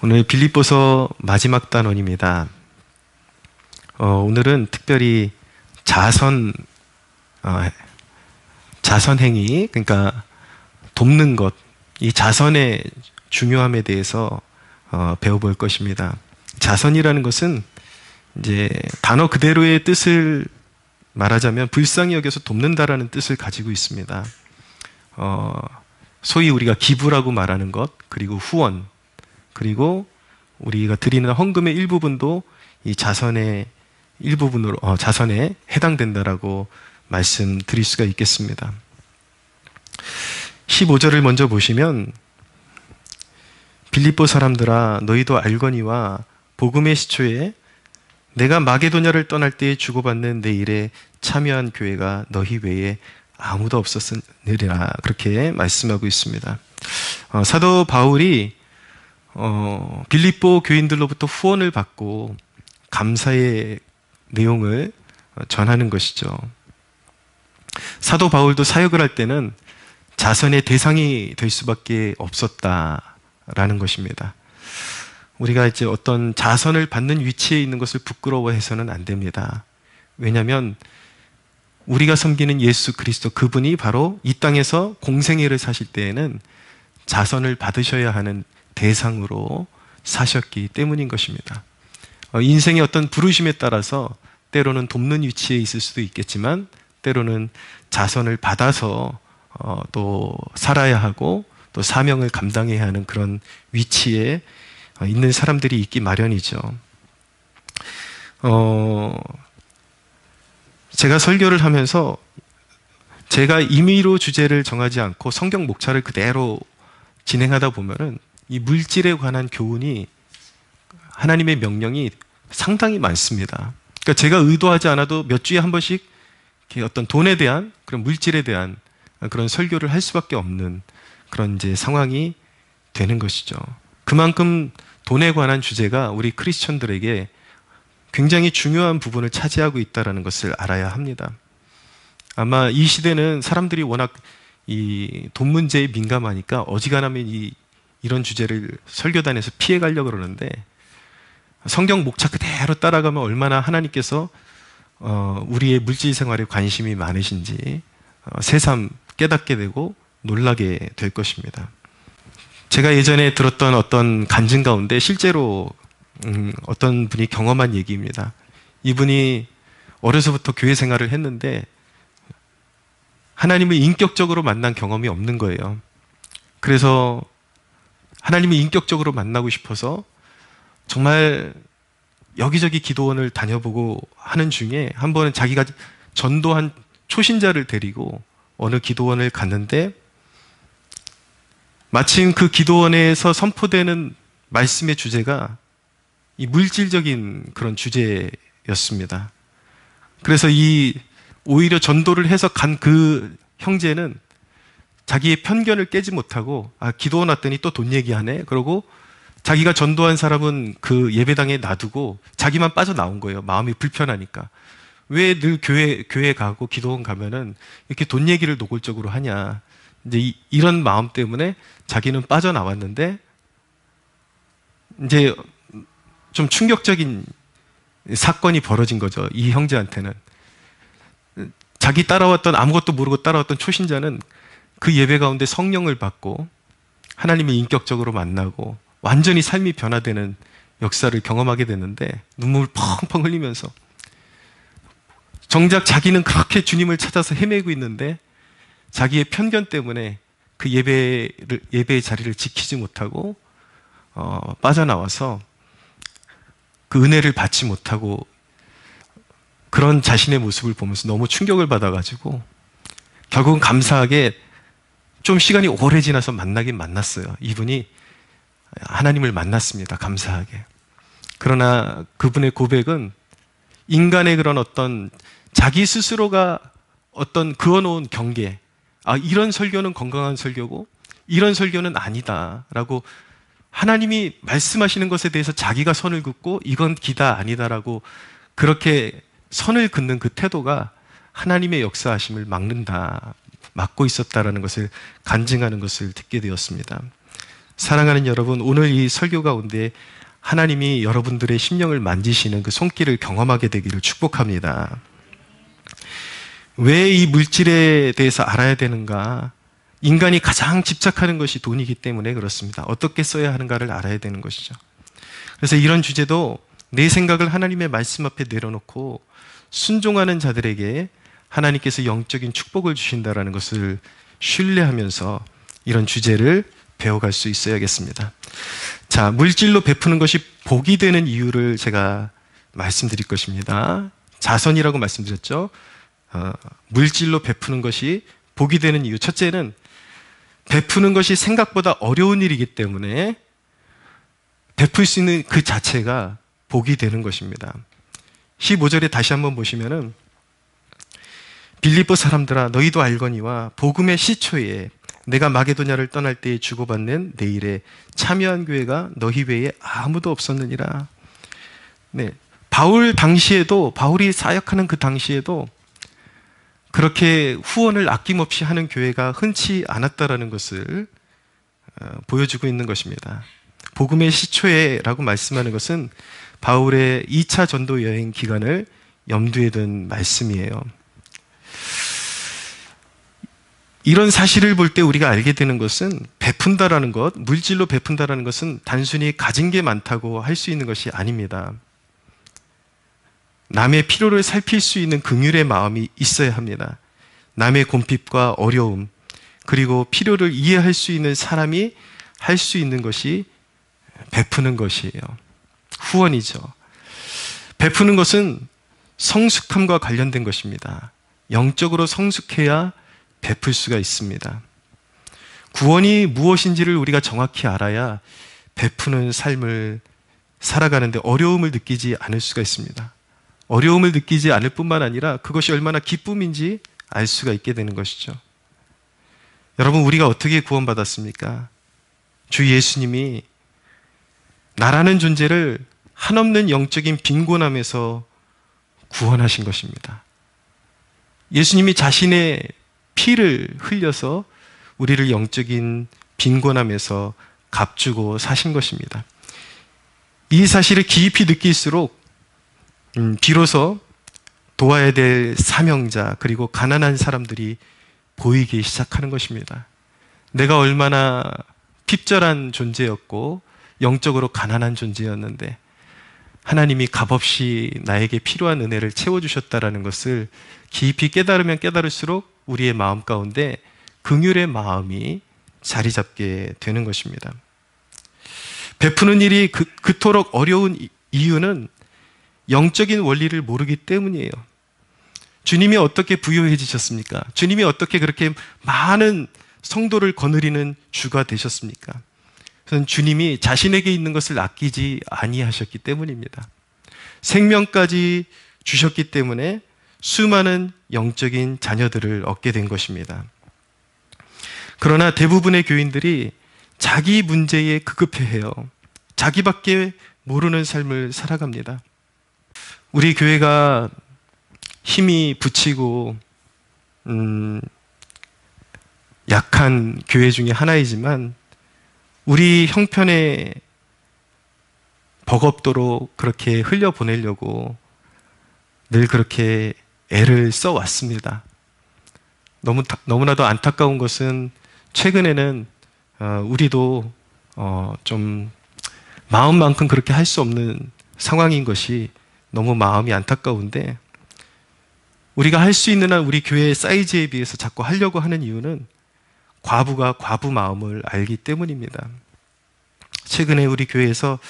오늘 빌립보서 마지막 단원입니다. 오늘은 특별히 자선행위, 그러니까 돕는 것, 이 자선의 중요함에 대해서 배워볼 것입니다. 자선이라는 것은 이제 단어 그대로의 뜻을 말하자면 불쌍히 여겨서 돕는다라는 뜻을 가지고 있습니다. 소위 우리가 기부라고 말하는 것, 그리고 후원, 그리고 우리가 드리는 헌금의 일부분도 이 자선의 일부분으로 자선에 해당된다라고 말씀드릴 수가 있겠습니다. 15절을 먼저 보시면 빌립보 사람들아 너희도 알거니와 복음의 시초에 내가 마게도냐를 떠날 때에 주고받는 내 일에 참여한 교회가 너희 외에 아무도 없었으리라, 그렇게 말씀하고 있습니다. 사도 바울이 빌립보 교인들로부터 후원을 받고 감사의 내용을 전하는 것이죠. 사도 바울도 사역을 할 때는 자선의 대상이 될 수밖에 없었다라는 것입니다. 우리가 이제 어떤 자선을 받는 위치에 있는 것을 부끄러워해서는 안 됩니다. 왜냐하면 우리가 섬기는 예수 그리스도, 그분이 바로 이 땅에서 공생애를 사실 때에는 자선을 받으셔야 하는 대상으로 사셨기 때문인 것입니다. 인생의 어떤 부르심에 따라서 때로는 돕는 위치에 있을 수도 있겠지만 때로는 자선을 받아서 또 살아야 하고 또 사명을 감당해야 하는 그런 위치에 있는 사람들이 있기 마련이죠. 제가 설교를 하면서 제가 임의로 주제를 정하지 않고 성경 목차를 그대로 진행하다 보면은 이 물질에 관한 교훈이, 하나님의 명령이 상당히 많습니다. 그러니까 제가 의도하지 않아도 몇 주에 한 번씩 어떤 돈에 대한, 그런 물질에 대한 그런 설교를 할 수밖에 없는 그런 이제 상황이 되는 것이죠. 그만큼 돈에 관한 주제가 우리 크리스천들에게 굉장히 중요한 부분을 차지하고 있다는 것을 알아야 합니다. 아마 이 시대는 사람들이 워낙 이 돈 문제에 민감하니까 어지간하면 이런 주제를 설교단에서 피해가려고 그러는데, 성경 목차 그대로 따라가면 얼마나 하나님께서 우리의 물질 생활에 관심이 많으신지 새삼 깨닫게 되고 놀라게 될 것입니다. 제가 예전에 들었던 어떤 간증 가운데 실제로 어떤 분이 경험한 얘기입니다. 이분이 어려서부터 교회 생활을 했는데 하나님을 인격적으로 만난 경험이 없는 거예요. 그래서 하나님을 인격적으로 만나고 싶어서 정말 여기저기 기도원을 다녀보고 하는 중에 한 번은 자기가 전도한 초신자를 데리고 어느 기도원을 갔는데 마침 그 기도원에서 선포되는 말씀의 주제가 이 물질적인 그런 주제였습니다. 그래서 오히려 전도를 해서 간 그 형제는 자기의 편견을 깨지 못하고 기도원 왔더니 또 돈 얘기하네, 그러고 자기가 전도한 사람은 그 예배당에 놔두고 자기만 빠져나온 거예요. 마음이 불편하니까. 왜 늘 교회 가고 기도원 가면은 이렇게 돈 얘기를 노골적으로 하냐. 이제 이런 마음 때문에 자기는 빠져나왔는데, 이제 좀 충격적인 사건이 벌어진 거죠. 이 형제한테는. 자기 아무것도 모르고 따라왔던 초신자는 그 예배 가운데 성령을 받고 하나님을 인격적으로 만나고 완전히 삶이 변화되는 역사를 경험하게 됐는데, 눈물을 펑펑 흘리면서 정작 자기는 그렇게 주님을 찾아서 헤매고 있는데 자기의 편견 때문에 그 예배의 자리를 지키지 못하고 빠져나와서 그 은혜를 받지 못하고 그런 자신의 모습을 보면서 너무 충격을 받아가지고 결국은 감사하게 좀 시간이 오래 지나서 만나긴 만났어요. 이분이 하나님을 만났습니다. 감사하게. 그러나 그분의 고백은 인간의 그런 어떤 자기 스스로가 어떤 그어놓은 경계, 이런 설교는 건강한 설교고 이런 설교는 아니다라고 하나님이 말씀하시는 것에 대해서 자기가 선을 긋고 이건 기다 아니다라고 그렇게 선을 긋는 그 태도가 하나님의 역사하심을 막고 있었다라는 것을 간증하는 것을 듣게 되었습니다. 사랑하는 여러분, 오늘 이 설교 가운데 하나님이 여러분들의 심령을 만지시는 그 손길을 경험하게 되기를 축복합니다. 왜 이 물질에 대해서 알아야 되는가? 인간이 가장 집착하는 것이 돈이기 때문에 그렇습니다. 어떻게 써야 하는가를 알아야 되는 것이죠. 그래서 이런 주제도 내 생각을 하나님의 말씀 앞에 내려놓고 순종하는 자들에게 하나님께서 영적인 축복을 주신다는 것을 신뢰하면서 이런 주제를 배워갈 수 있어야겠습니다. 자, 물질로 베푸는 것이 복이 되는 이유를 제가 말씀드릴 것입니다. 자선이라고 말씀드렸죠. 물질로 베푸는 것이 복이 되는 이유. 첫째는 베푸는 것이 생각보다 어려운 일이기 때문에 베풀 수 있는 그 자체가 복이 되는 것입니다. 15절에 다시 한번 보시면은 빌립보 사람들아 너희도 알거니와 복음의 시초에 내가 마게도냐를 떠날 때에 주고받는 내 일에 참여한 교회가 너희 외에 아무도 없었느니라. 네, 바울이 사역하는 그 당시에도 그렇게 후원을 아낌없이 하는 교회가 흔치 않았다라는 것을 보여주고 있는 것입니다. 복음의 시초에라고 말씀하는 것은 바울의 2차 전도 여행 기간을 염두에 둔 말씀이에요. 이런 사실을 볼 때 우리가 알게 되는 것은 베푼다라는 것, 물질로 베푼다라는 것은 단순히 가진 게 많다고 할 수 있는 것이 아닙니다. 남의 필요를 살필 수 있는 긍휼의 마음이 있어야 합니다. 남의 곰핍과 어려움, 그리고 필요를 이해할 수 있는 사람이 할 수 있는 것이 베푸는 것이에요. 후원이죠. 베푸는 것은 성숙함과 관련된 것입니다. 영적으로 성숙해야 베풀 수가 있습니다. 구원이 무엇인지를 우리가 정확히 알아야 베푸는 삶을 살아가는데 어려움을 느끼지 않을 수가 있습니다. 어려움을 느끼지 않을 뿐만 아니라 그것이 얼마나 기쁨인지 알 수가 있게 되는 것이죠. 여러분, 우리가 어떻게 구원받았습니까? 주 예수님이 나라는 존재를 한없는 영적인 빈곤함에서 구원하신 것입니다. 예수님이 자신의 피를 흘려서 우리를 영적인 빈곤함에서 값주고 사신 것입니다. 이 사실을 깊이 느낄수록 비로소 도와야 될 사명자 그리고 가난한 사람들이 보이기 시작하는 것입니다. 내가 얼마나 핍절한 존재였고 영적으로 가난한 존재였는데 하나님이 값없이 나에게 필요한 은혜를 채워주셨다라는 것을 깊이 깨달으면 깨달을수록 우리의 마음 가운데 긍휼의 마음이 자리 잡게 되는 것입니다. 베푸는 일이 그토록 어려운 이유는 영적인 원리를 모르기 때문이에요. 주님이 어떻게 부유해지셨습니까? 주님이 어떻게 그렇게 많은 성도를 거느리는 주가 되셨습니까? 그건 주님이 자신에게 있는 것을 아끼지 아니하셨기 때문입니다. 생명까지 주셨기 때문에 수많은 영적인 자녀들을 얻게 된 것입니다. 그러나 대부분의 교인들이 자기 문제에 급급해해요. 자기밖에 모르는 삶을 살아갑니다. 우리 교회가 힘이 붙이고 약한 교회 중에 하나이지만 우리 형편에 버겁도록 그렇게 흘려보내려고 늘 그렇게 애를 써왔습니다. 너무나도 안타까운 것은 최근에는 우리도 좀 마음만큼 그렇게 할 수 없는 상황인 것이 너무 마음이 안타까운데 우리가 할 수 있는 한 우리 교회의 사이즈에 비해서 자꾸 하려고 하는 이유는 과부가 과부 마음을 알기 때문입니다. 최근에 우리 교회에서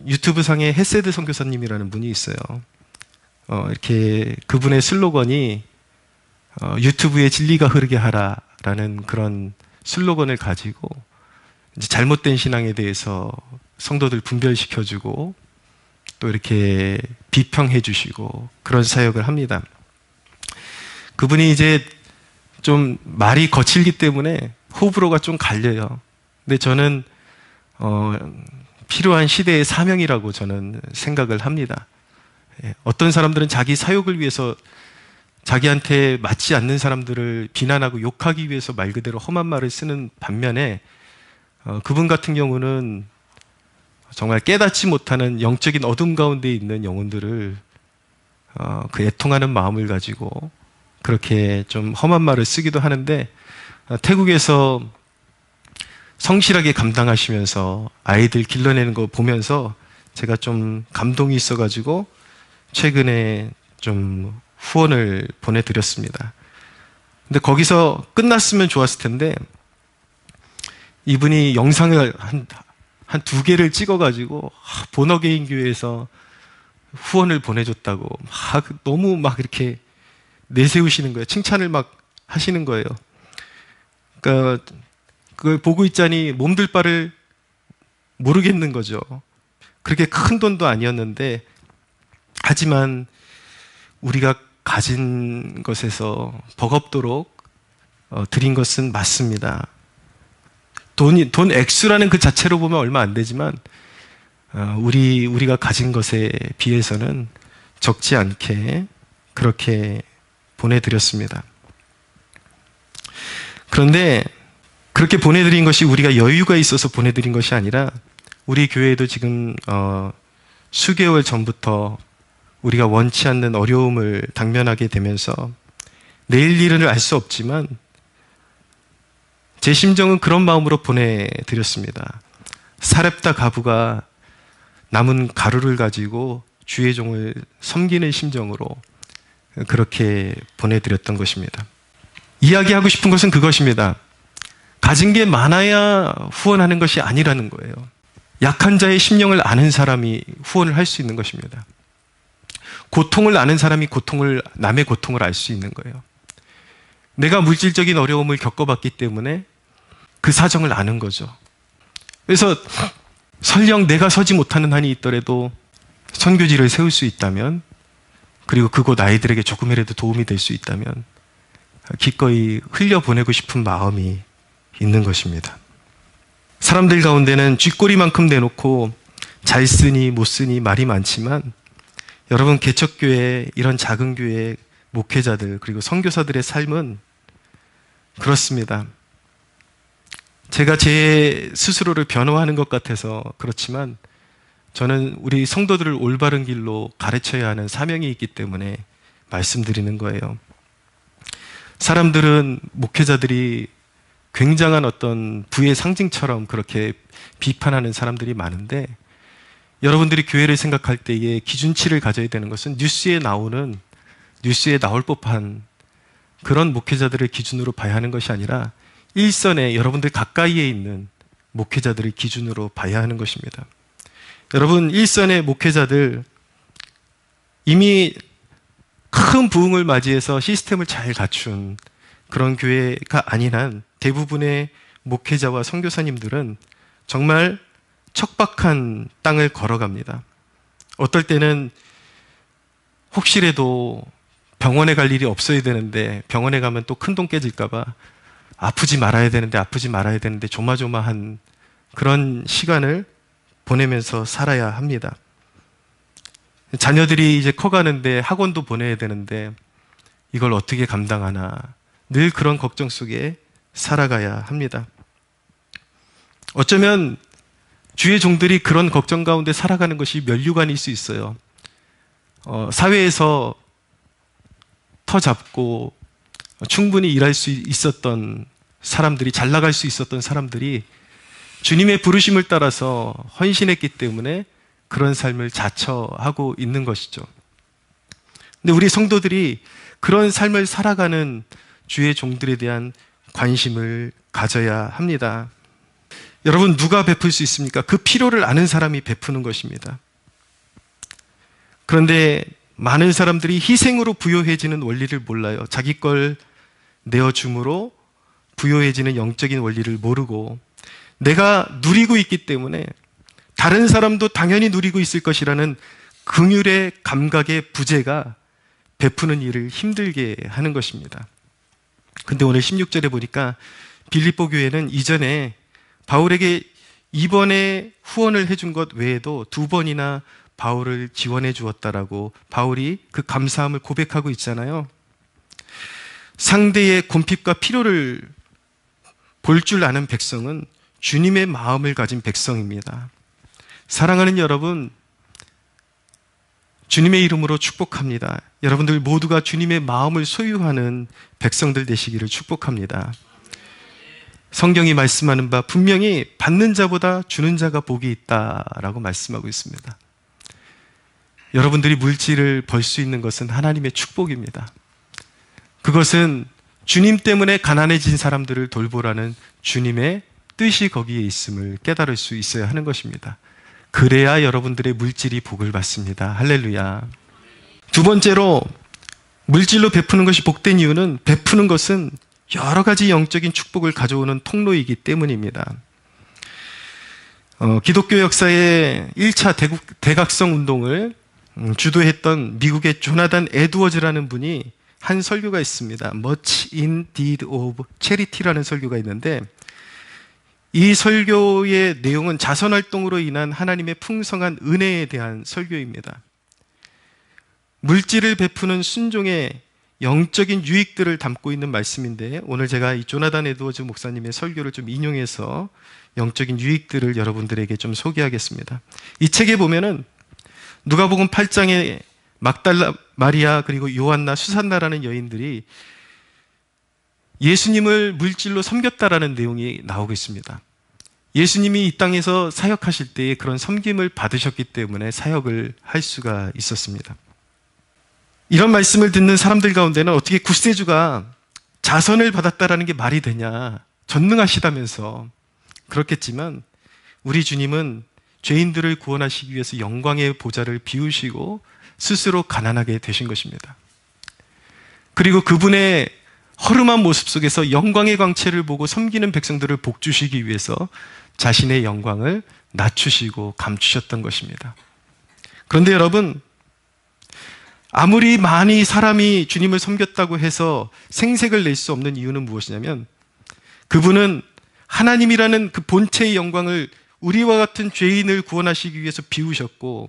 유튜브 상에 헤세드 선교사님이라는 분이 있어요. 이렇게 그분의 슬로건이 유튜브에 진리가 흐르게 하라라는 그런 슬로건을 가지고 이제 잘못된 신앙에 대해서 성도들 분별시켜주고 또 이렇게 비평해 주시고 그런 사역을 합니다. 그분이 이제 좀 말이 거칠기 때문에 호불호가 좀 갈려요. 근데 저는 필요한 시대의 사명이라고 저는 생각을 합니다. 어떤 사람들은 자기 사욕을 위해서 자기한테 맞지 않는 사람들을 비난하고 욕하기 위해서 말 그대로 험한 말을 쓰는 반면에 그분 같은 경우는 정말 깨닫지 못하는 영적인 어둠 가운데 있는 영혼들을 그 애통하는 마음을 가지고 그렇게 좀 험한 말을 쓰기도 하는데, 태국에서 성실하게 감당하시면서 아이들 길러내는 거 보면서 제가 좀 감동이 있어가지고 최근에 좀 후원을 보내드렸습니다. 근데 거기서 끝났으면 좋았을 텐데 이분이 영상을 한 두 개를 찍어가지고 본어게인 교회에서 후원을 보내줬다고 너무 막 이렇게 내세우시는 거예요. 칭찬을 막 하시는 거예요. 그러니까 그걸 보고 있자니 몸둘 바를 모르겠는 거죠. 그렇게 큰 돈도 아니었는데, 하지만 우리가 가진 것에서 버겁도록 드린 것은 맞습니다. 돈 액수라는 그 자체로 보면 얼마 안 되지만 우리가 가진 것에 비해서는 적지 않게 그렇게 보내드렸습니다. 그런데 그렇게 보내드린 것이 우리가 여유가 있어서 보내드린 것이 아니라, 우리 교회에도 지금 수개월 전부터 우리가 원치 않는 어려움을 당면하게 되면서 내일 일은 알 수 없지만 제 심정은 그런 마음으로 보내드렸습니다. 사렙다 가부가 남은 가루를 가지고 주의 종을 섬기는 심정으로 그렇게 보내드렸던 것입니다. 이야기하고 싶은 것은 그것입니다. 가진 게 많아야 후원하는 것이 아니라는 거예요. 약한 자의 심령을 아는 사람이 후원을 할 수 있는 것입니다. 고통을 아는 사람이 남의 고통을 알 수 있는 거예요. 내가 물질적인 어려움을 겪어봤기 때문에 그 사정을 아는 거죠. 그래서 설령 내가 서지 못하는 한이 있더라도 선교지를 세울 수 있다면, 그리고 그곳 아이들에게 조금이라도 도움이 될 수 있다면 기꺼이 흘려보내고 싶은 마음이 있는 것입니다. 사람들 가운데는 쥐꼬리만큼 내놓고 잘 쓰니 못 쓰니 말이 많지만, 여러분, 개척교회, 이런 작은 교회 목회자들 그리고 선교사들의 삶은 그렇습니다. 제가 제 스스로를 변호하는 것 같아서 그렇지만 저는 우리 성도들을 올바른 길로 가르쳐야 하는 사명이 있기 때문에 말씀드리는 거예요. 사람들은 목회자들이 굉장한 어떤 부의 상징처럼 그렇게 비판하는 사람들이 많은데, 여러분들이 교회를 생각할 때에 기준치를 가져야 되는 것은 뉴스에 나올 법한 그런 목회자들을 기준으로 봐야 하는 것이 아니라 일선에 여러분들 가까이에 있는 목회자들을 기준으로 봐야 하는 것입니다. 여러분, 일선의 목회자들, 이미 큰 부흥을 맞이해서 시스템을 잘 갖춘 그런 교회가 아닌 한 대부분의 목회자와 선교사님들은 정말 척박한 땅을 걸어갑니다. 어떨 때는 혹시라도 병원에 갈 일이 없어야 되는데 병원에 가면 또 큰돈 깨질까 봐 아프지 말아야 되는데 조마조마한 그런 시간을 보내면서 살아야 합니다. 자녀들이 이제 커가는데 학원도 보내야 되는데 이걸 어떻게 감당하나, 늘 그런 걱정 속에 살아가야 합니다. 어쩌면 주의 종들이 그런 걱정 가운데 살아가는 것이 면류관일 수 있어요. 사회에서 터 잡고 충분히 일할 수 있었던 사람들이, 잘 나갈 수 있었던 사람들이 주님의 부르심을 따라서 헌신했기 때문에 그런 삶을 자처하고 있는 것이죠. 근데 우리 성도들이 그런 삶을 살아가는 주의 종들에 대한 관심을 가져야 합니다. 여러분, 누가 베풀 수 있습니까? 그 필요를 아는 사람이 베푸는 것입니다. 그런데 많은 사람들이 희생으로 부요해지는 원리를 몰라요. 자기 걸 내어줌으로 부요해지는 영적인 원리를 모르고, 내가 누리고 있기 때문에 다른 사람도 당연히 누리고 있을 것이라는 긍휼의 감각의 부재가 베푸는 일을 힘들게 하는 것입니다. 근데 오늘 16절에 보니까 빌립보 교회는 이전에 바울에게 이번에 후원을 해준 것 외에도 2번이나 바울을 지원해 주었다라고 바울이 그 감사함을 고백하고 있잖아요. 상대의 곰핍과 필요를 볼 줄 아는 백성은 주님의 마음을 가진 백성입니다. 사랑하는 여러분, 주님의 이름으로 축복합니다. 여러분들 모두가 주님의 마음을 소유하는 백성들 되시기를 축복합니다. 성경이 말씀하는 바 분명히 받는 자보다 주는 자가 복이 있다라고 말씀하고 있습니다. 여러분들이 물질을 벌 수 있는 것은 하나님의 축복입니다. 그것은 주님 때문에 가난해진 사람들을 돌보라는 주님의 뜻이 거기에 있음을 깨달을 수 있어야 하는 것입니다. 그래야 여러분들의 물질이 복을 받습니다. 할렐루야. 두 번째로 물질로 베푸는 것이 복된 이유는 베푸는 것은 여러 가지 영적인 축복을 가져오는 통로이기 때문입니다. 기독교 역사의 1차 대각성 운동을 주도했던 미국의 조나단 에드워즈라는 분이 한 설교가 있습니다. Much in Deed of Charity라는 설교가 있는데 이 설교의 내용은 자선활동으로 인한 하나님의 풍성한 은혜에 대한 설교입니다. 물질을 베푸는 순종의 영적인 유익들을 담고 있는 말씀인데 오늘 제가 이 조나단 에드워즈 목사님의 설교를 좀 인용해서 영적인 유익들을 여러분들에게 좀 소개하겠습니다. 이 책에 보면은 누가복음 8장에 막달라 마리아 그리고 요한나 수산나라는 여인들이 예수님을 물질로 섬겼다라는 내용이 나오고 있습니다. 예수님이 이 땅에서 사역하실 때에 그런 섬김을 받으셨기 때문에 사역을 할 수가 있었습니다. 이런 말씀을 듣는 사람들 가운데는 어떻게 구세주가 자선을 받았다라는 게 말이 되냐, 전능하시다면서 그렇겠지만 우리 주님은 죄인들을 구원하시기 위해서 영광의 보좌를 비우시고 스스로 가난하게 되신 것입니다. 그리고 그분의 허름한 모습 속에서 영광의 광채를 보고 섬기는 백성들을 복주시기 위해서 자신의 영광을 낮추시고 감추셨던 것입니다. 그런데 여러분, 아무리 많이 사람이 주님을 섬겼다고 해서 생색을 낼 수 없는 이유는 무엇이냐면 그분은 하나님이라는 그 본체의 영광을 우리와 같은 죄인을 구원하시기 위해서 비우셨고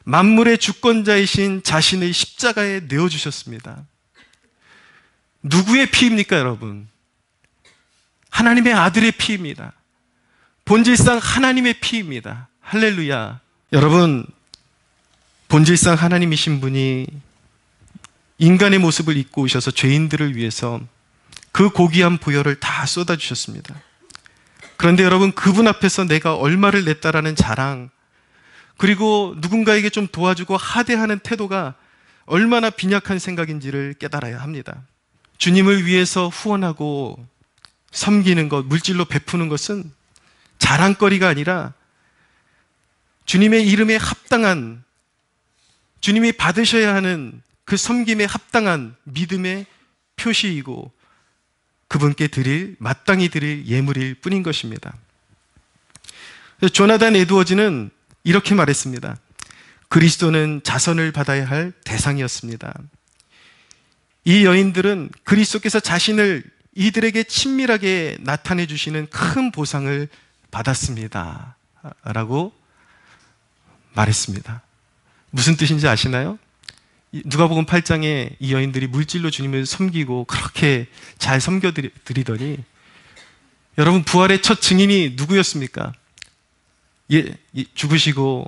만물의 주권자이신 자신의 십자가에 내어주셨습니다. 누구의 피입니까, 여러분? 하나님의 아들의 피입니다. 본질상 하나님의 피입니다. 할렐루야. 여러분, 본질상 하나님이신 분이 인간의 모습을 입고 오셔서 죄인들을 위해서 그 고귀한 보혈을 다 쏟아주셨습니다. 그런데 여러분, 그분 앞에서 내가 얼마를 냈다라는 자랑, 그리고 누군가에게 좀 도와주고 하대하는 태도가 얼마나 빈약한 생각인지를 깨달아야 합니다. 주님을 위해서 후원하고 섬기는 것, 물질로 베푸는 것은 자랑거리가 아니라 주님의 이름에 합당한, 주님이 받으셔야 하는 그 섬김에 합당한 믿음의 표시이고 그분께 마땅히 드릴 예물일 뿐인 것입니다. 조나단 에드워즈는 이렇게 말했습니다. 그리스도는 자선을 받아야 할 대상이었습니다. 이 여인들은 그리스도께서 자신을 이들에게 친밀하게 나타내 주시는 큰 보상을 받았습니다. 라고 말했습니다. 무슨 뜻인지 아시나요? 누가복음 8장에 이 여인들이 물질로 주님을 섬기고 그렇게 잘 섬겨드리더니 여러분, 부활의 첫 증인이 누구였습니까? 죽으시고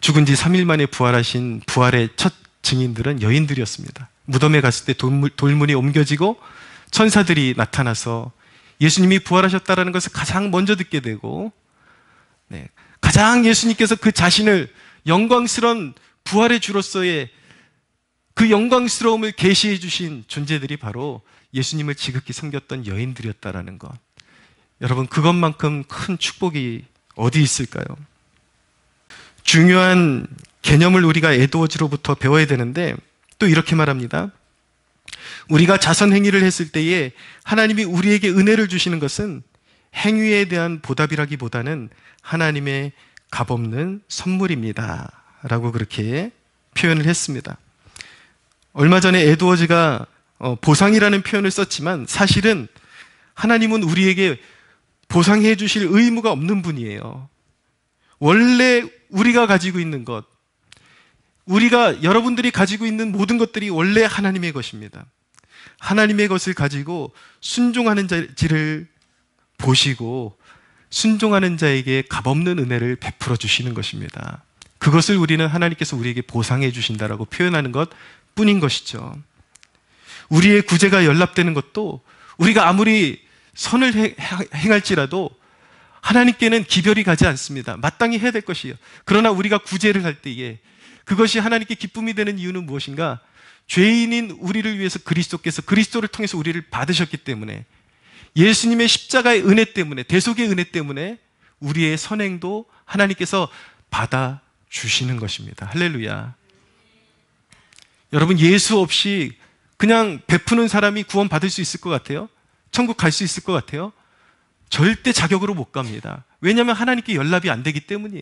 죽은 지 3일 만에 부활하신 부활의 첫 증인들은 여인들이었습니다. 무덤에 갔을 때 돌문이 옮겨지고 천사들이 나타나서 예수님이 부활하셨다는 것을 가장 먼저 듣게 되고 가장 예수님께서 그 자신을 영광스러운 부활의 주로서의 그 영광스러움을 계시해 주신 존재들이 바로 예수님을 지극히 섬겼던 여인들이었다라는 것. 여러분, 그것만큼 큰 축복이 어디 있을까요? 중요한 개념을 우리가 에드워즈로부터 배워야 되는데 또 이렇게 말합니다. 우리가 자선 행위를 했을 때에 하나님이 우리에게 은혜를 주시는 것은 행위에 대한 보답이라기보다는 하나님의 값없는 선물입니다. 라고 그렇게 표현을 했습니다. 얼마 전에 에드워즈가 보상이라는 표현을 썼지만 사실은 하나님은 우리에게 보상해 주실 의무가 없는 분이에요. 원래 우리가 가지고 있는 것, 여러분들이 가지고 있는 모든 것들이 원래 하나님의 것입니다. 하나님의 것을 가지고 순종하는 자를 보시고 순종하는 자에게 값없는 은혜를 베풀어 주시는 것입니다. 그것을 우리는 하나님께서 우리에게 보상해 주신다라고 표현하는 것 뿐인 것이죠. 우리의 구제가 연락되는 것도 우리가 아무리 선을 행할지라도 하나님께는 기별이 가지 않습니다. 마땅히 해야 될 것이에요. 그러나 우리가 구제를 할 때에 그것이 하나님께 기쁨이 되는 이유는 무엇인가? 죄인인 우리를 위해서 그리스도께서 그리스도를 통해서 우리를 받으셨기 때문에, 예수님의 십자가의 은혜 때문에, 대속의 은혜 때문에 우리의 선행도 하나님께서 받아주시는 것입니다. 할렐루야. 여러분, 예수 없이 그냥 베푸는 사람이 구원 받을 수 있을 것 같아요? 천국 갈 수 있을 것 같아요? 절대 자격으로 못 갑니다. 왜냐하면 하나님께 연락이 안 되기 때문이에요.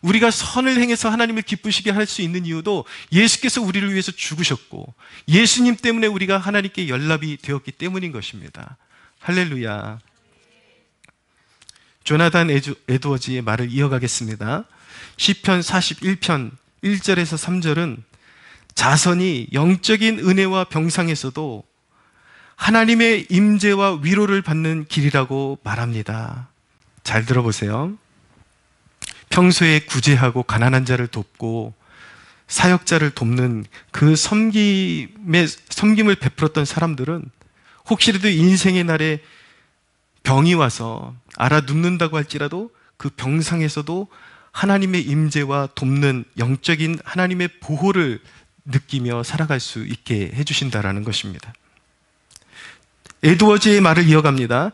우리가 선을 행해서 하나님을 기쁘시게 할 수 있는 이유도 예수께서 우리를 위해서 죽으셨고 예수님 때문에 우리가 하나님께 연락이 되었기 때문인 것입니다. 할렐루야. 조나단 에드워즈의 말을 이어가겠습니다. 시편 41편 1절에서 3절은 자선이 영적인 은혜와 병상에서도 하나님의 임재와 위로를 받는 길이라고 말합니다. 잘 들어보세요. 평소에 구제하고 가난한 자를 돕고 사역자를 돕는 그 섬김을 베풀었던 사람들은 혹시라도 인생의 날에 병이 와서 알아눕는다고 할지라도 그 병상에서도 하나님의 임재와 돕는 영적인 하나님의 보호를 느끼며 살아갈 수 있게 해주신다라는 것입니다. 에드워즈의 말을 이어갑니다.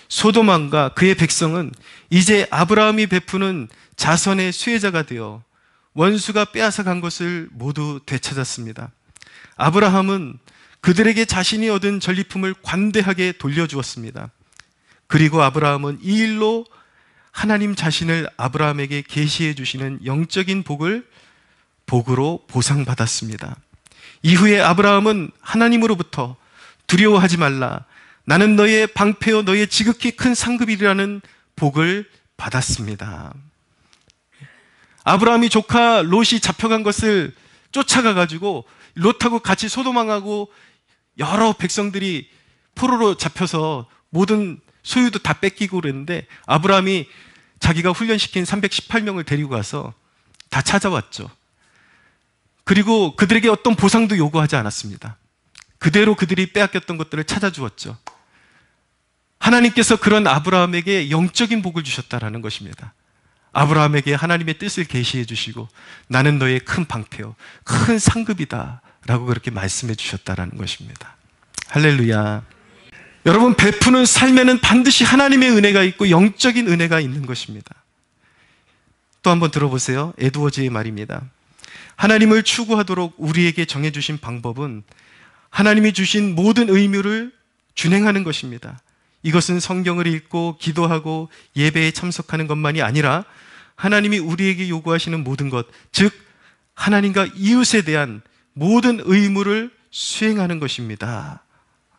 소돔왕과 그의 백성은 이제 아브라함이 베푸는 자선의 수혜자가 되어 원수가 빼앗아간 것을 모두 되찾았습니다. 아브라함은 그들에게 자신이 얻은 전리품을 관대하게 돌려주었습니다. 그리고 아브라함은 이 일로 하나님 자신을 아브라함에게 계시해 주시는 영적인 복으로 보상받았습니다. 이후에 아브라함은 하나님으로부터 두려워하지 말라, 나는 너의 방패요 너의 지극히 큰 상급이라는 복을 받았습니다. 아브라함이 조카 롯이 잡혀간 것을 쫓아가가지고 롯하고 같이 소돔왕하고 여러 백성들이 포로로 잡혀서 모든 소유도 다 뺏기고 그랬는데 아브라함이 자기가 훈련시킨 318명을 데리고 가서 다 찾아왔죠. 그리고 그들에게 어떤 보상도 요구하지 않았습니다. 그대로 그들이 빼앗겼던 것들을 찾아주었죠. 하나님께서 그런 아브라함에게 영적인 복을 주셨다라는 것입니다. 아브라함에게 하나님의 뜻을 계시해 주시고 나는 너의 큰 방패요 큰 상급이다 라고 그렇게 말씀해 주셨다라는 것입니다. 할렐루야. 여러분, 베푸는 삶에는 반드시 하나님의 은혜가 있고 영적인 은혜가 있는 것입니다. 또 한번 들어보세요. 에드워즈의 말입니다. 하나님을 추구하도록 우리에게 정해주신 방법은 하나님이 주신 모든 의무를 준행하는 것입니다. 이것은 성경을 읽고 기도하고 예배에 참석하는 것만이 아니라 하나님이 우리에게 요구하시는 모든 것, 즉 하나님과 이웃에 대한 모든 의무를 수행하는 것입니다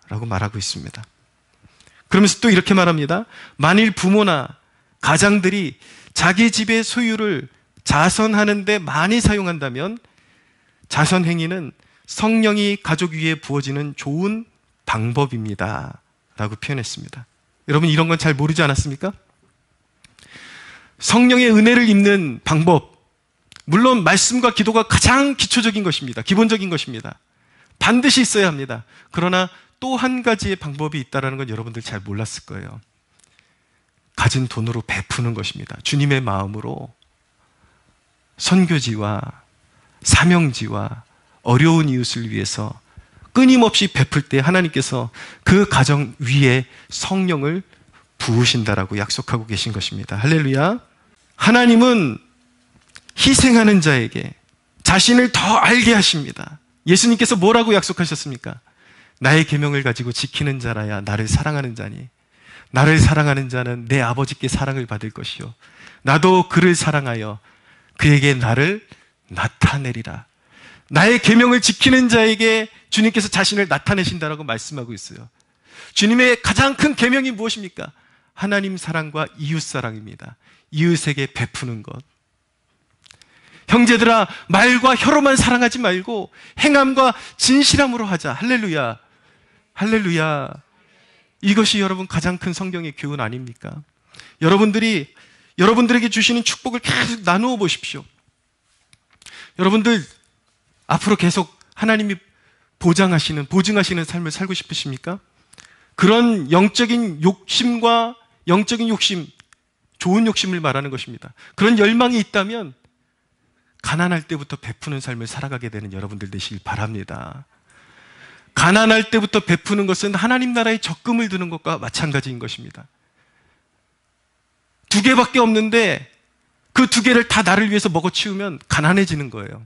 라고 말하고 있습니다. 그러면서 또 이렇게 말합니다. 만일 부모나 가장들이 자기 집의 소유를 자선하는 데 많이 사용한다면 자선 행위는 성령이 가족 위에 부어지는 좋은 방법입니다 라고 표현했습니다. 여러분, 이런 건 잘 모르지 않았습니까? 성령의 은혜를 입는 방법, 물론 말씀과 기도가 가장 기초적인 것입니다. 기본적인 것입니다. 반드시 있어야 합니다. 그러나 또 한 가지의 방법이 있다는 건 여러분들 잘 몰랐을 거예요. 가진 돈으로 베푸는 것입니다. 주님의 마음으로 선교지와 사명지와 어려운 이웃을 위해서 끊임없이 베풀 때 하나님께서 그 가정 위에 성령을 부으신다라고 약속하고 계신 것입니다. 할렐루야. 하나님은 희생하는 자에게 자신을 더 알게 하십니다. 예수님께서 뭐라고 약속하셨습니까? 나의 계명을 가지고 지키는 자라야 나를 사랑하는 자니 나를 사랑하는 자는 내 아버지께 사랑을 받을 것이요 나도 그를 사랑하여 그에게 나를 나타내리라. 나의 계명을 지키는 자에게 주님께서 자신을 나타내신다라고 말씀하고 있어요. 주님의 가장 큰 계명이 무엇입니까? 하나님 사랑과 이웃 사랑입니다. 이웃에게 베푸는 것. 형제들아, 말과 혀로만 사랑하지 말고 행함과 진실함으로 하자. 할렐루야. 할렐루야. 이것이 여러분 가장 큰 성경의 교훈 아닙니까? 여러분들에게 주시는 축복을 계속 나누어 보십시오. 여러분들 앞으로 계속 하나님이 보증하시는 삶을 살고 싶으십니까? 그런 영적인 욕심과 영적인 욕심, 좋은 욕심을 말하는 것입니다. 그런 열망이 있다면 가난할 때부터 베푸는 삶을 살아가게 되는 여러분들 되시길 바랍니다. 가난할 때부터 베푸는 것은 하나님 나라에 적금을 드는 것과 마찬가지인 것입니다. 2개밖에 없는데 그 2개를 다 나를 위해서 먹어치우면 가난해지는 거예요.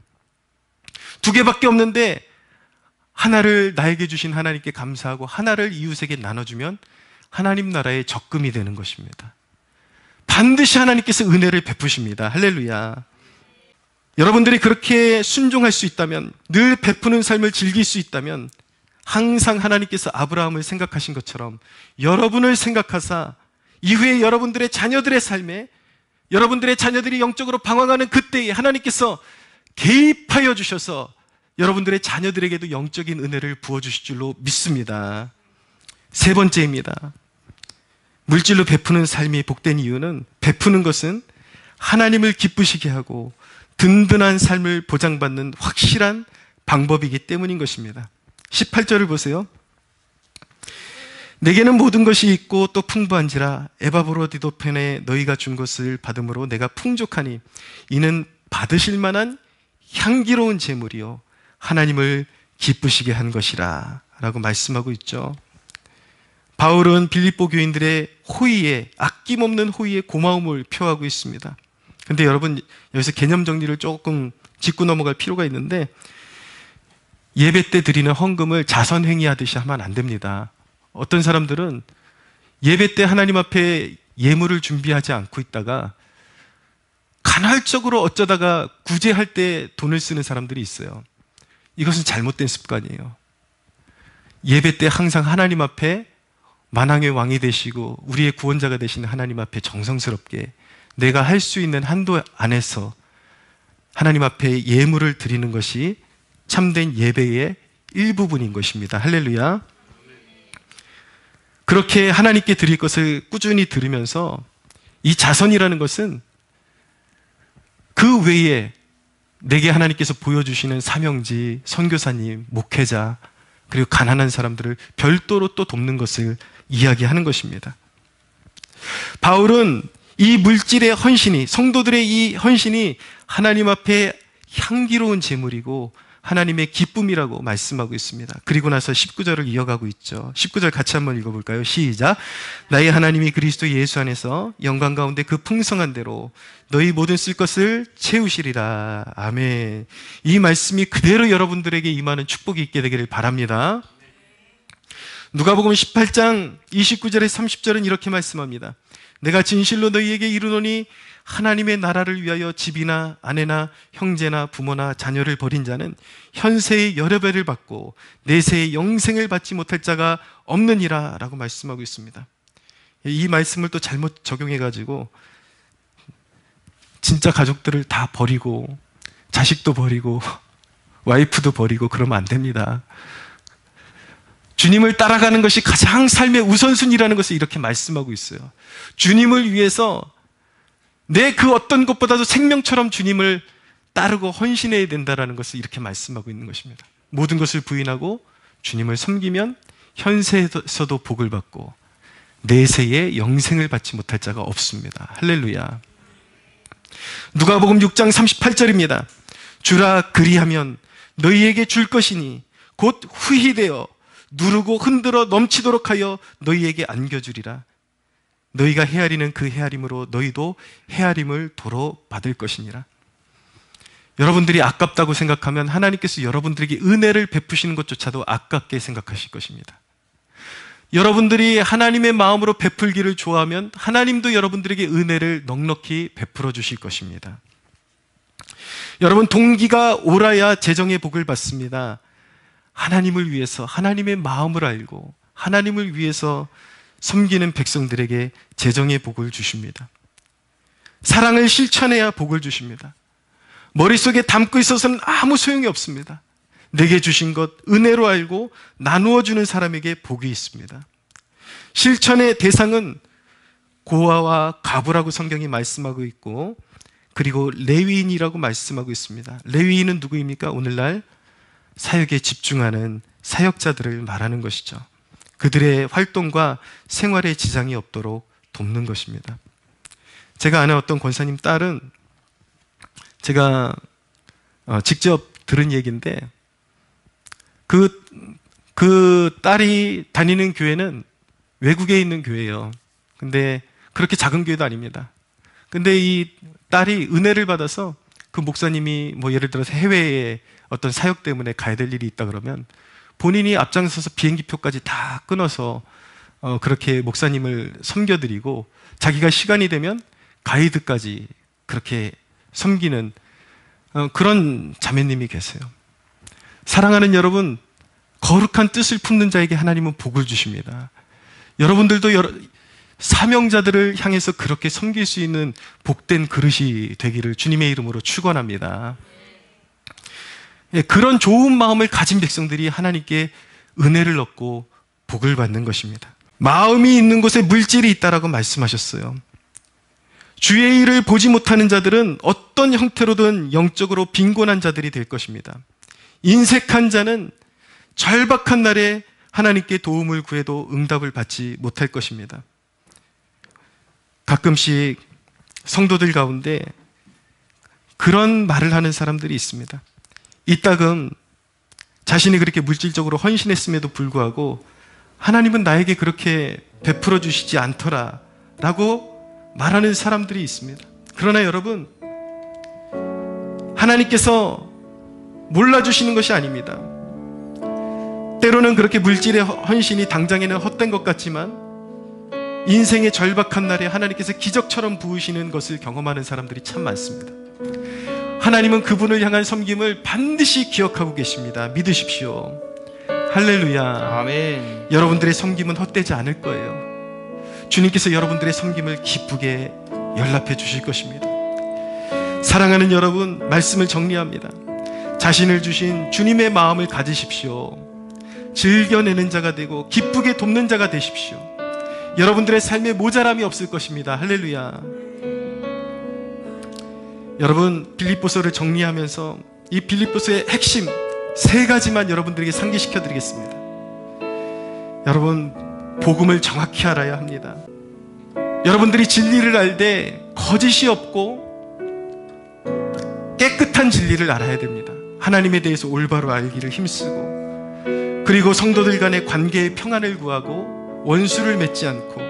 2개밖에 없는데 하나를 나에게 주신 하나님께 감사하고 하나를 이웃에게 나눠주면 하나님 나라의 적금이 되는 것입니다. 반드시 하나님께서 은혜를 베푸십니다. 할렐루야. 여러분들이 그렇게 순종할 수 있다면, 늘 베푸는 삶을 즐길 수 있다면 항상 하나님께서 아브라함을 생각하신 것처럼 여러분을 생각하사 이후에 여러분들의 자녀들의 삶에, 여러분들의 자녀들이 영적으로 방황하는 그때에 하나님께서 개입하여 주셔서 여러분들의 자녀들에게도 영적인 은혜를 부어주실 줄로 믿습니다. 3번째입니다. 물질로 베푸는 삶이 복된 이유는, 베푸는 것은 하나님을 기쁘시게 하고 든든한 삶을 보장받는 확실한 방법이기 때문인 것입니다. 18절을 보세요. 내게는 모든 것이 있고 또 풍부한지라 에바브로디도펜에 너희가 준 것을 받음으로 내가 풍족하니 이는 받으실 만한 향기로운 제물이요 하나님을 기쁘시게 한 것이라 라고 말씀하고 있죠. 바울은 빌립보 교인들의 호의에, 아낌없는 호의에 고마움을 표하고 있습니다. 근데 여러분, 여기서 개념 정리를 조금 짚고 넘어갈 필요가 있는데, 예배 때 드리는 헌금을 자선행위 하듯이 하면 안 됩니다. 어떤 사람들은 예배 때 하나님 앞에 예물을 준비하지 않고 있다가 간헐적으로 어쩌다가 구제할 때 돈을 쓰는 사람들이 있어요. 이것은 잘못된 습관이에요. 예배 때 항상 하나님 앞에 만왕의 왕이 되시고 우리의 구원자가 되시는 하나님 앞에 정성스럽게 내가 할 수 있는 한도 안에서 하나님 앞에 예물을 드리는 것이 참된 예배의 일부분인 것입니다. 할렐루야. 그렇게 하나님께 드릴 것을 꾸준히 들으면서 이 자선이라는 것은 그 외에 내게 하나님께서 보여주시는 사명지, 선교사님, 목회자, 그리고 가난한 사람들을 별도로 또 돕는 것을 이야기하는 것입니다. 바울은 이 물질의 헌신이, 성도들의 이 헌신이 하나님 앞에 향기로운 제물이고 하나님의 기쁨이라고 말씀하고 있습니다. 그리고 나서 19절을 이어가고 있죠. 19절 같이 한번 읽어볼까요? 시작. 나의 하나님이 그리스도 예수 안에서 영광 가운데 그 풍성한 대로 너희 모든 쓸 것을 채우시리라. 아멘. 이 말씀이 그대로 여러분들에게 임하는 축복이 있게 되기를 바랍니다. 누가복음 18장 29절에서 30절은 이렇게 말씀합니다. 내가 진실로 너희에게 이르노니 하나님의 나라를 위하여 집이나 아내나 형제나 부모나 자녀를 버린 자는 현세의 여러 배를 받고 내세의 영생을 받지 못할 자가 없느니라 라고 말씀하고 있습니다. 이 말씀을 또 잘못 적용해가지고 진짜 가족들을 다 버리고 자식도 버리고 와이프도 버리고 그러면 안 됩니다. 주님을 따라가는 것이 가장 삶의 우선순위라는 것을 이렇게 말씀하고 있어요. 주님을 위해서 내 그 어떤 것보다도 생명처럼 주님을 따르고 헌신해야 된다는 것을 이렇게 말씀하고 있는 것입니다. 모든 것을 부인하고 주님을 섬기면 현세에서도 복을 받고 내세에 영생을 받지 못할 자가 없습니다. 할렐루야. 누가복음 6장 38절입니다. 주라 그리하면 너희에게 줄 것이니 곧 후히되어 누르고 흔들어 넘치도록 하여 너희에게 안겨주리라. 너희가 헤아리는 그 헤아림으로 너희도 헤아림을 도로 받을 것이니라. 여러분들이 아깝다고 생각하면 하나님께서 여러분들에게 은혜를 베푸시는 것조차도 아깝게 생각하실 것입니다. 여러분들이 하나님의 마음으로 베풀기를 좋아하면 하나님도 여러분들에게 은혜를 넉넉히 베풀어 주실 것입니다. 여러분, 동기가 옳아야 재정의 복을 받습니다. 하나님을 위해서, 하나님의 마음을 알고 하나님을 위해서 섬기는 백성들에게 재정의 복을 주십니다. 사랑을 실천해야 복을 주십니다. 머릿속에 담고 있어서는 아무 소용이 없습니다. 내게 주신 것 은혜로 알고 나누어 주는 사람에게 복이 있습니다. 실천의 대상은 고아와 과부라고 성경이 말씀하고 있고, 그리고 레위인이라고 말씀하고 있습니다. 레위인은 누구입니까? 오늘날 사역에 집중하는 사역자들을 말하는 것이죠. 그들의 활동과 생활에 지장이 없도록 돕는 것입니다. 제가 아는 어떤 권사님 딸은 제가 직접 들은 얘기인데, 그 딸이 다니는 교회는 외국에 있는 교회예요. 근데 그렇게 작은 교회도 아닙니다. 근데 이 딸이 은혜를 받아서 그 목사님이 뭐 예를 들어서 해외에 어떤 사역 때문에 가야 될 일이 있다 그러면 본인이 앞장서서 비행기표까지 다 끊어서 그렇게 목사님을 섬겨드리고, 자기가 시간이 되면 가이드까지 그렇게 섬기는 그런 자매님이 계세요. 사랑하는 여러분, 거룩한 뜻을 품는 자에게 하나님은 복을 주십니다. 여러분들도 사명자들을 향해서 그렇게 섬길 수 있는 복된 그릇이 되기를 주님의 이름으로 축원합니다. 그런 좋은 마음을 가진 백성들이 하나님께 은혜를 얻고 복을 받는 것입니다. 마음이 있는 곳에 물질이 있다라고 말씀하셨어요. 주의 일을 보지 못하는 자들은 어떤 형태로든 영적으로 빈곤한 자들이 될 것입니다. 인색한 자는 절박한 날에 하나님께 도움을 구해도 응답을 받지 못할 것입니다. 가끔씩 성도들 가운데 그런 말을 하는 사람들이 있습니다. 이따금 자신이 그렇게 물질적으로 헌신했음에도 불구하고 하나님은 나에게 그렇게 베풀어 주시지 않더라 라고 말하는 사람들이 있습니다. 그러나 여러분, 하나님께서 몰라주시는 것이 아닙니다. 때로는 그렇게 물질의 헌신이 당장에는 헛된 것 같지만 인생의 절박한 날에 하나님께서 기적처럼 부으시는 것을 경험하는 사람들이 참 많습니다. 하나님은 그분을 향한 섬김을 반드시 기억하고 계십니다. 믿으십시오. 할렐루야. 아멘. 여러분들의 섬김은 헛되지 않을 거예요. 주님께서 여러분들의 섬김을 기쁘게 연락해 주실 것입니다. 사랑하는 여러분, 말씀을 정리합니다. 자신을 주신 주님의 마음을 가지십시오. 즐겨내는 자가 되고 기쁘게 돕는 자가 되십시오. 여러분들의 삶에 모자람이 없을 것입니다. 할렐루야. 여러분, 빌립보서를 정리하면서 이 빌립보서의 핵심 3가지만 여러분들에게 상기시켜 드리겠습니다. 여러분, 복음을 정확히 알아야 합니다. 여러분들이 진리를 알 때 거짓이 없고 깨끗한 진리를 알아야 됩니다. 하나님에 대해서 올바로 알기를 힘쓰고, 그리고 성도들 간의 관계의 평안을 구하고 원수를 맺지 않고,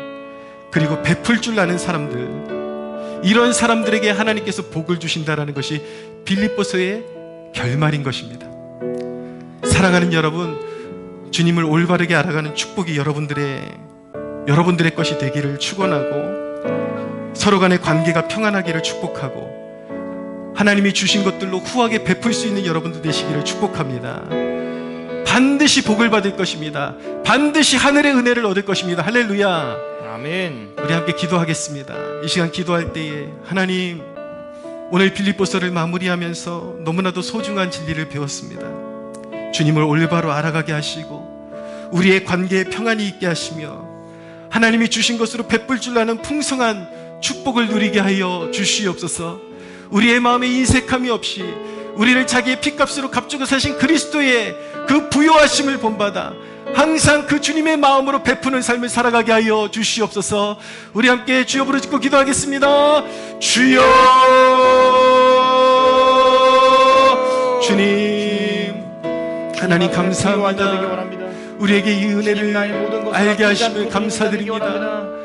그리고 베풀 줄 아는 사람들, 이런 사람들에게 하나님께서 복을 주신다라는 것이 빌립보서의 결말인 것입니다. 사랑하는 여러분, 주님을 올바르게 알아가는 축복이 여러분들의 것이 되기를 축원하고, 서로 간의 관계가 평안하기를 축복하고, 하나님이 주신 것들로 후하게 베풀 수 있는 여러분들 되시기를 축복합니다. 반드시 복을 받을 것입니다. 반드시 하늘의 은혜를 얻을 것입니다. 할렐루야. 아멘. 우리 함께 기도하겠습니다. 이 시간 기도할 때에 하나님, 오늘 빌립보서를 마무리하면서 너무나도 소중한 진리를 배웠습니다. 주님을 올바로 알아가게 하시고 우리의 관계에 평안이 있게 하시며 하나님이 주신 것으로 베풀 줄 아는 풍성한 축복을 누리게 하여 주시옵소서. 우리의 마음에 인색함이 없이 우리를 자기의 피값으로 값주고 사신 그리스도의 그 부요하심을 본받아 항상 그 주님의 마음으로 베푸는 삶을 살아가게 하여 주시옵소서. 우리 함께 주여 부르짖고 기도하겠습니다. 주여. 주님, 하나님 감사합니다. 우리에게 이 은혜를 알게 하심을 감사드립니다.